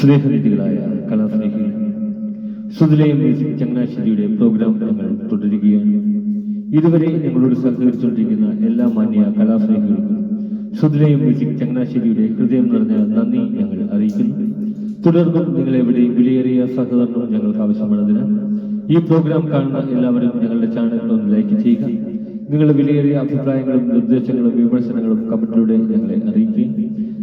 സ്നേഹനിധികളായ കലാസ്നേഹികൾ, സുധിലയം music ചങ്ങനാശ്ശേരിയുടെ programme ഞങ്ങൾ തുടരുകയാണ്. ഇതുവരെ ഞങ്ങളോട് സഹകരിച്ചുകൊണ്ടിരിക്കുന്ന എല്ലാ മാന്യ കലാസ്നേഹികൾക്കും സുധിലയം മ്യൂസിക് ചങ്ങനാശ്ശേരിയുടെ ഹൃദയം നിറഞ്ഞ നന്ദി ഞങ്ങൾ അറിയിക്കുന്നു. തുടർന്നും നിങ്ങളെവിടെയും വിലയേറിയ സഹകരണം ഞങ്ങൾക്ക് ആവശ്യമാണതിനാൽ ഈ പ്രോഗ്രാം കാണുന്ന എല്ലാവരും ഞങ്ങളുടെ ചാനൽ ഒന്ന് ലൈക്ക് ചെയ്യുക. നിങ്ങളുടെ വിലയേറിയ അഭിപ്രായങ്ങളും നിർദ്ദേശങ്ങളും വിമർശനങ്ങളും കമന്റിലൂടെ ഞങ്ങളെ അറിയിക്കുകയും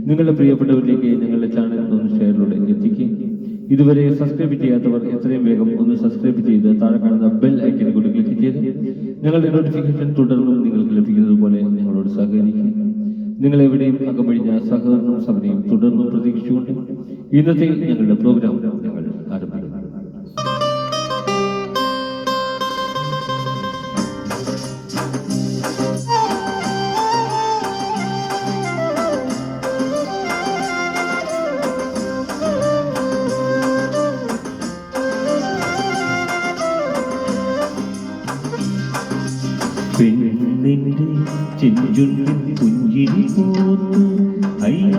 നിങ്ങളുടെ പ്രിയപ്പെട്ടവരിലേക്ക് ഞങ്ങളുടെ ചാനൽ ഒന്ന് ഷെയറിലൂടെ എത്തിക്കുകയും ഇതുവരെ സബ്സ്ക്രൈബ് ചെയ്യാത്തവർ എത്രയും വേഗം ഒന്ന് സബ്സ്ക്രൈബ് ചെയ്ത് താഴെ കാണുന്ന ബെൽ ഐക്കൺ കൂടി ക്ലിക്ക് ചെയ്ത് ഞങ്ങളുടെ നോട്ടിഫിക്കേഷൻ തുടർന്നും നിങ്ങൾക്ക് ലഭിക്കുന്നത് പോലെ ഞങ്ങളോട് സഹകരിക്കുക. നിങ്ങളെവിടെയും അകമഴിഞ്ഞ സഹകരണവും സമരവും തുടർന്നും പ്രതീക്ഷിച്ചുകൊണ്ട് ഇന്നത്തെ ഞങ്ങളുടെ പ്രോഗ്രാം ഞങ്ങൾ ആരംഭിക്കുന്നു. പെണ്ണിന്റെ ചെഞ്ചുണ്ടിൽ പുഞ്ചിരി പോത്തു അയ്യ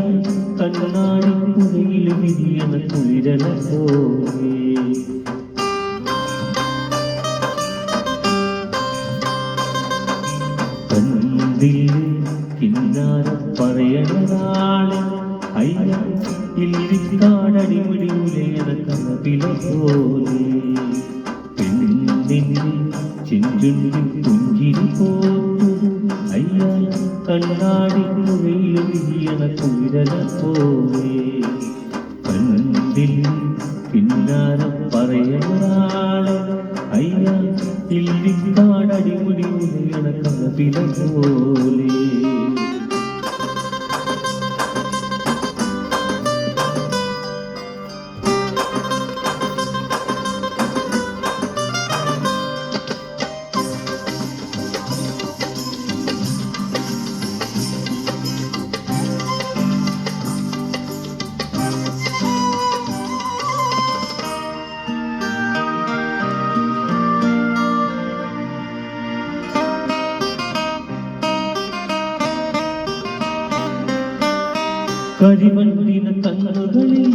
കണ്ണാടി പുഴയിൽ വിരിയണ കുളിരല പോലെ കണ്ടിൽ കിന്നാരം പറയണതാളെ അയ്യ ഇല്ലിക്കാടടിമുടി ഉലയണ കനവില പോലെ പെണ്ണിന്റെ ചെഞ്ചുണ്ടിൽ പുഞ്ചിരി പോത്തു അയ്യ കണ്ണാടി പുഴയിൽ വിരിയണ കുളിരല പോലെ കണ്ടിൽ കിന്നാരം പറയണാളെ അയ്യ ഇല്ലിക്കാടടിമുടി ഉലയണ കനവില പോലെ കരിമണ്ണിന കണ്ണുകളിൽ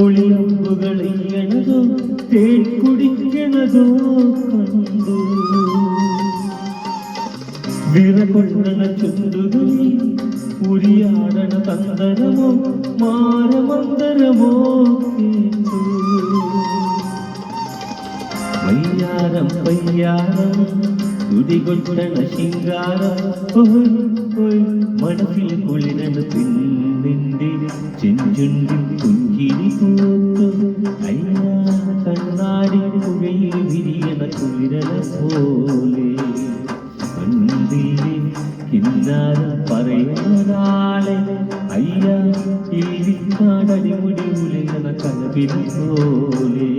ഒളിയമ്പുകളെയ്യണതോ തേൻ കുടിക്കണതോ കണ്ടു വിറകൊള്ളണ ചുണ്ടുകളിൽ ഉരിയാടണ തന്തരമോ മാരമന്തരമോ കേട്ടു വയ്യാരം പയ്യാരം തുടികൊട്ടണ ശിങ്കാരം മനസ്സിൽ കുളിരണ പെണ്ണിന്റെ ചെഞ്ചുണ്ടിൽ പുഞ്ചിരി പോത്തു അയ്യ കണ്ണാടി പുഴയിൽ വിരിയണ കുളിരല പോലെ കണ്ടിലെ കിന്നാരം പറയുന്നതാളെ അയ്യ ഇല്ലിക്കാടടിമുടി ഉലയണ കനവില പോലെ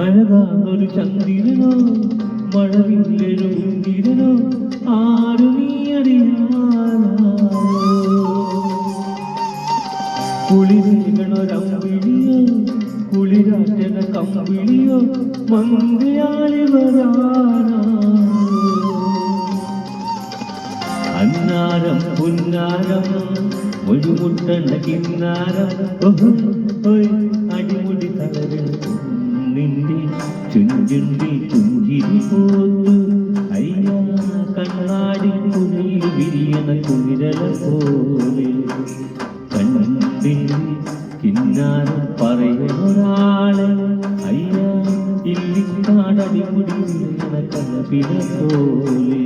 അഴകാന്നൊരു ചന്ദ്രനോ മഴവില്ലൊരു മുന്തിരനോ ആരു നീ അറിയാനോ കുളിരേകണൊരമ്പിളിയോ കുളിരാറ്റന കമ്പിളിയോ മങ്കയാളി വരാനോ അന്നാരം പുന്നാരം ഒഴിമുട്ടണ കിന്നാരം അടിമുടി തളരണ നിന്റെ ചുഞ്ചുണ്ടിൽ പുഞ്ചിരി പോത്തു അയ്യ കണ്ണാടി പുഴയിൽ വിരിയണ കുളിരല പോലെ കണ്ടിൽ കിന്നാരം പറയുന്നൊരാളെ അയ്യ ഇല്ലിക്കാടടിമുടി വിരിയണ കനവില പോലെ